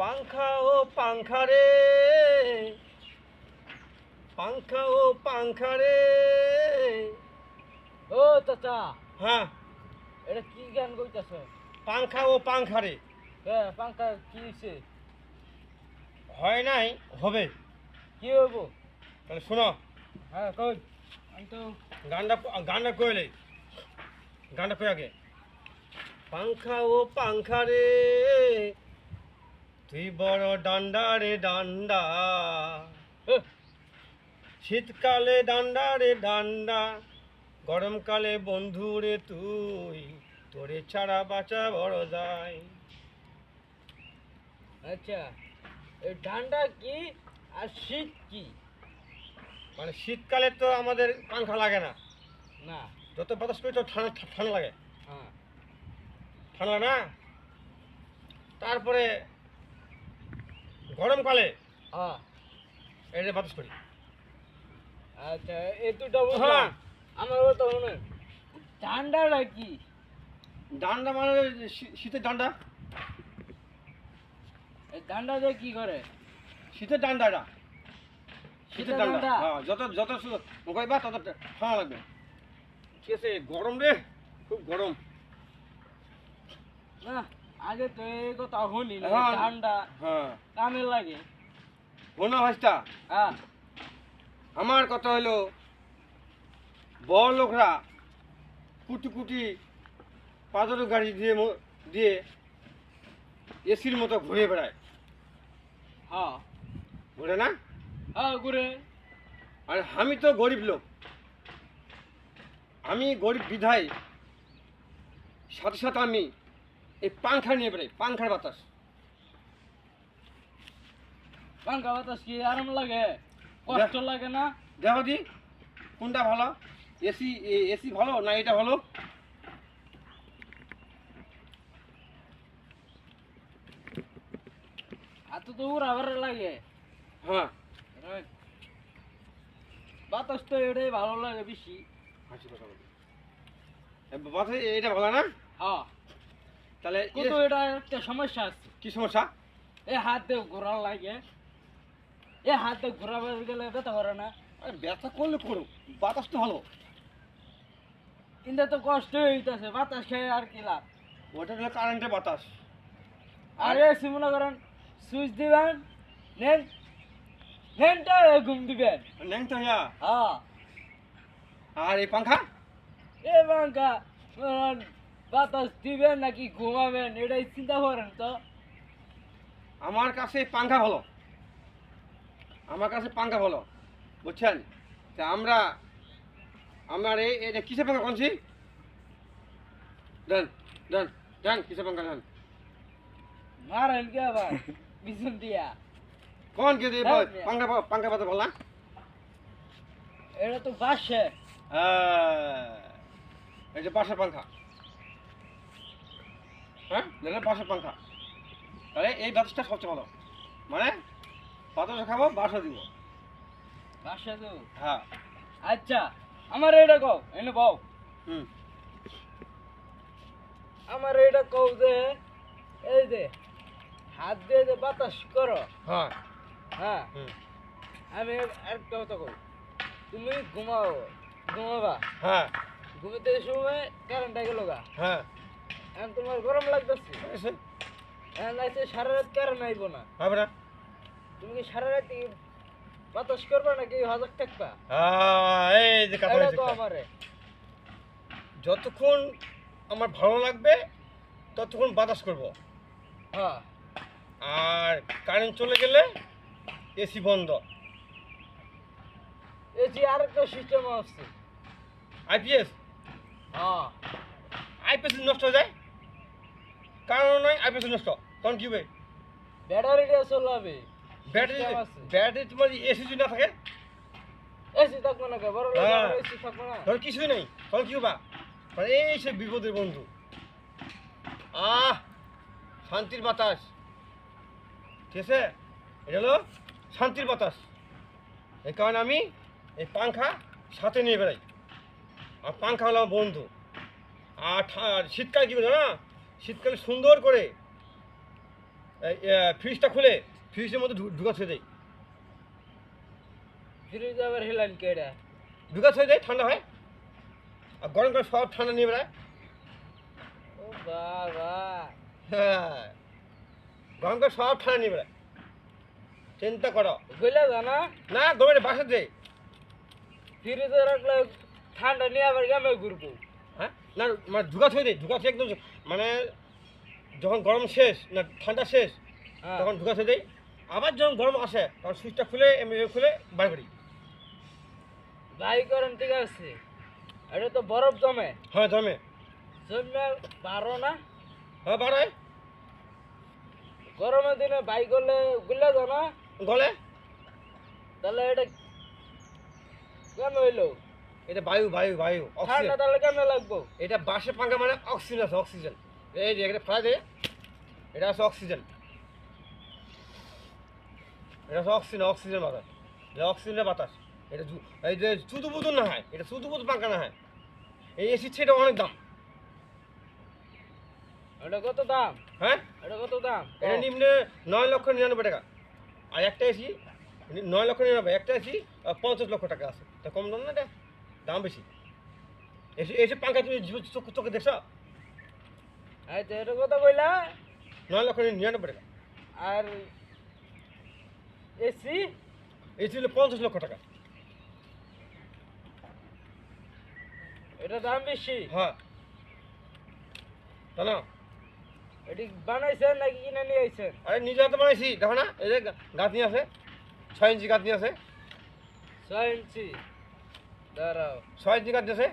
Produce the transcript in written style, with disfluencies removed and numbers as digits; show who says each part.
Speaker 1: পাংখা ও পাংখা রে, পাংখা ও পাংখা রে।
Speaker 2: ও চাচা,
Speaker 1: হ্যাঁ,
Speaker 2: এটা কি গান কইতাছ?
Speaker 1: পাংখা ও পাংখা রে।
Speaker 2: পাঙ্খা কি হইছে?
Speaker 1: হয় নাই, হবে।
Speaker 2: কি হইব?
Speaker 1: তাহলে শোনো,
Speaker 2: হ্যাঁ কই। আমি তো
Speaker 1: গানটা গানটা কইলে, গানটা কই আগে। পাংখা ও পাংখা রে, তুই বড় ডান্ডা রে ডান্ডা, শীতকালে ডান্ডা রে ডান্ডা, গরমকালে বন্ধু রে তুই, তোরে ছাড়া বাঁচা বড় যায়।
Speaker 2: আচ্ছা, এই ঠান্ডা কি আর শীত কি?
Speaker 1: মানে শীতকালে তো আমাদের পাংখা লাগে না,
Speaker 2: না।
Speaker 1: যত বাতাস করি তো ঠান্ডা ঠান্ডা লাগে,
Speaker 2: হ্যাঁ।
Speaker 1: ঠান্ডা না। তারপরে গরমকালে
Speaker 2: হ্যাঁ।
Speaker 1: এই যে বাতাস করি।
Speaker 2: আচ্ছা, এই দুটো
Speaker 1: হ্যাঁ।
Speaker 2: বুঝলাম। আমার কথা শুনে, ঠান্ডাটা কি?
Speaker 1: ডান্ডা মানে শীতের ডান্ডা,
Speaker 2: এই ঠান্ডাটা কি করে?
Speaker 1: শীতের ডান্ডা এটা, শীতের ডান্ডা।
Speaker 2: ডান্ডা?
Speaker 1: হ্যাঁ, যত যত মুখাইবা তত ঠান্ডা লাগবে। ঠিক আছে, গরম রে, খুব গরম।
Speaker 2: না, আগে তো এই কথা শুনি না।
Speaker 1: হ্যাঁ।
Speaker 2: ঠান্ডা
Speaker 1: হ্যাঁ,
Speaker 2: কামে লাগে।
Speaker 1: মনে ভাইস্তা,
Speaker 2: হ্যাঁ।
Speaker 1: আমার কথা হলো, বড় লোকরা কুটি কুটি পাঁচর গাড়ি দিয়ে দিয়ে এসির মতো ঘুরে বেড়ায়,
Speaker 2: হ্যাঁ।
Speaker 1: ঘুরে না?
Speaker 2: হ্যাঁ ঘুরে।
Speaker 1: আর আমি তো গরিব লোক, আমি গরিব বিধায় সাথে সাথে আমি এই পাংখা নিয়ে বেড়াই, পাংখার বাতাস।
Speaker 2: পাঙ্খা বাতাস কি আরাম লাগে? কষ্ট লাগে না?
Speaker 1: দেখো দি কোনটা ভালো, এসি এসি ভালো না এটা ভালো?
Speaker 2: এত তো উড়াবার লাগে।
Speaker 1: হ্যাঁ,
Speaker 2: বাতাস তো এটাই ভালো লাগে বেশি।
Speaker 1: হাসি কথা বলি। বাতাস এটা ভালো না?
Speaker 2: হ্যাঁ।
Speaker 1: তাহলে
Speaker 2: কিন্তু এটা একটা সমস্যা আছে।
Speaker 1: কি সমস্যা?
Speaker 2: এই হাত দিয়ে ঘোরার লাগে। এই হাত দিয়ে ঘোরাবার গেলে ব্যথা করে না?
Speaker 1: আরে ব্যথা করলে করুক, বাতাস তো ভালো।
Speaker 2: কিন্তু তো কষ্ট হইতেছে, বাতাস খেয়ে আর কি লাভ?
Speaker 1: ওটা হলো কারেন্টের বাতাস।
Speaker 2: আর এসি মনে করেন সুইচ দিবেন, নেন নেনটা ঘুম দিবেন।
Speaker 1: ন্যাংটা হইয়া।
Speaker 2: হ্যাঁ।
Speaker 1: আর এই পাংখা,
Speaker 2: এ বাঙ্কা বাতাস দিবেন নাকি ঘুমাবেন এটাই চিন্তা করেন তো।
Speaker 1: আমার কাছে পাংখা ভালো, আমার কাছে পাংখা ভালো, বুঝছেন? তা আমরা আমার এটা কিসের পাংখা কোনছি? দেন দেন দেন, কিসের পাংখা দেন?
Speaker 2: মারেন কে আবার পিছন দিয়া?
Speaker 1: কোন কে দিয়ে পাংখা পাংখা পাতা বল না?
Speaker 2: এটা তো বাসে।
Speaker 1: এই যে বাসার পাংখা, হ্যাঁ বাসার পাংখা। তাহলে এই বাতাসটা সবচেয়ে ভালো, মানে বাতাসও খাবো বাসও দিব।
Speaker 2: বাসা তো।
Speaker 1: হ্যাঁ।
Speaker 2: আচ্ছা, আমার এটা কও এনে বউ।
Speaker 1: হুম।
Speaker 2: আমার এটা কও যে এই যে হাত দিয়ে যে বাতাস করো।
Speaker 1: হ্যাঁ।
Speaker 2: হ্যাঁ।
Speaker 1: হুম।
Speaker 2: আমি একটা কথা কই, তুমি ঘুমাও, ঘুমাবা,
Speaker 1: হ্যাঁ।
Speaker 2: ঘুমাতে সময় কারেন্টটা গেল গা।
Speaker 1: হ্যাঁ।
Speaker 2: এখন তোমার গরম লাগতেছে,
Speaker 1: এসে
Speaker 2: এখন লাগছে সারা রাত কারেন্ট আইব না।
Speaker 1: হবে না?
Speaker 2: তুমি কি সারা রাত বাতাস করবা নাকি হজক থাকবা?
Speaker 1: এই যে কথা
Speaker 2: এটা
Speaker 1: হয়েছে
Speaker 2: তো
Speaker 1: একটা।
Speaker 2: আমারে
Speaker 1: যতক্ষণ আমার ভালো লাগবে ততক্ষণ বাতাস করব,
Speaker 2: হ্যাঁ।
Speaker 1: আর কারেন্ট চলে গেলে এসি বন্ধ।
Speaker 2: এই যে আরেকটা সিস্টেম আছে।
Speaker 1: আইপিএস,
Speaker 2: হ্যাঁ।
Speaker 1: আইপিএস নষ্ট হয়ে যায়, কারণ নয় আইপিএস নষ্ট, তখন কি হবে?
Speaker 2: ব্যাটারি দিয়ে চলাবে।
Speaker 1: ব্যাটারি
Speaker 2: System আছে।
Speaker 1: ব্যাটারি তোমার এসি যদি না থাকে,
Speaker 2: এসি থাকবে না কে? বড় লোক
Speaker 1: হ্যাঁ।
Speaker 2: এসি থাকবে না।
Speaker 1: তখন কিছুই নেই, তখন কি হবা? মানে এই সে বিপদের বন্ধু। শান্তির বাতাস, ঠিক আছে? এটা হলো শান্তির বাতাস। এই কারণে আমি এই পাংখা সাথে নিয়ে বেড়াই, আর পাংখা হলো আমার বন্ধু। আর শীতকালে কী বলছো না, শীতকালে সুন্দর করে ফ্রিজটা খুলে ফ্রিজের মধ্যে ঢুকা ছেড়ে দেয়,
Speaker 2: ফ্রিজ আবার হেলান কেডা?
Speaker 1: ঢুকা ছেড়ে দেয়, ঠান্ডা হয়। আর গরম করে সব ঠান্ডা নিয়ে বেড়ায়।
Speaker 2: ও বাবা,
Speaker 1: হ্যাঁ, গরম করে সব ঠান্ডা নিয়ে বেড়ায়। চিন্তা করো
Speaker 2: গইলা জানা
Speaker 1: না, গরমে বাসা দেয়।
Speaker 2: ফ্রিজে রাখলে ঠান্ডা নিয়ে আবার গ্রামে ঘুরবো।
Speaker 1: হ্যাঁ, না মানে ঢুকা ছেড়ে দেয়, ঢুকা ছেড়ে একদম মানে যখন গরম শেষ না ঠান্ডা শেষ
Speaker 2: হ্যাঁ,
Speaker 1: তখন ঢুকা ছেড়ে দেয়। আবার যখন গরম আসে তখন সুইচটা খুলে এমনি খুলে বার করি।
Speaker 2: ভাই করেন ঠিক আছে, এটা তো বরফ জমে,
Speaker 1: হ্যাঁ জমে,
Speaker 2: জমে বারো না?
Speaker 1: হ্যাঁ বাড়ায়,
Speaker 2: গরমের দিনে বাই করলে গুলা জানা,
Speaker 1: গলে।
Speaker 2: তাহলে এটা কেন হইলো?
Speaker 1: এটা বায়ু বায়ু বায়ু
Speaker 2: ঠান্ডা
Speaker 1: অক্সিজেন।
Speaker 2: তাহলে কেন লাগবো?
Speaker 1: এটা বাসে পাঙ্খা মানে অক্সিজেন আছে, অক্সিজেন। এই যে এখানে ফেলা দে, এটা আছে অক্সিজেন, এটা আছে অক্সিজেন, অক্সিজেন বাতাস, এটা অক্সিজেনের বাতাস। এটা এই যে শুধু বুধু না হয়, এটা শুধু বুধু পাঙ্খা না হয়। এই এসির ছেড়ে অনেক দাম।
Speaker 2: এটা কত দাম?
Speaker 1: হ্যাঁ,
Speaker 2: এটা কত দাম?
Speaker 1: এটা নিম্নে 9,99,000 টাকা। আর একটা এসি 9,99,000, একটা এসি 50 লক্ষ টাকা আছে। তা কম দাম না, এটা দাম বেশি। এসি এসি পাঙ্খা তুমি চোখে দেখছ?
Speaker 2: আচ্ছা, এটা কত কইলা?
Speaker 1: 9,99,000 টাকা।
Speaker 2: আর এসি?
Speaker 1: এসি হলো 50 লক্ষ টাকা।
Speaker 2: এটা দাম বেশি।
Speaker 1: হ্যাঁ, তা না,
Speaker 2: এটি বানাইছেন নাকি কিনে নিয়ে আইছেন?
Speaker 1: আরে নিজে হাতে বানাইছি, দেখো না, এই যে গাঁথনি আছে, 6 ইঞ্চি গাঁথনি আছে,
Speaker 2: 6 ইঞ্চি। দাঁড়াও,
Speaker 1: 6 ইঞ্চি গাঁথনি আছে।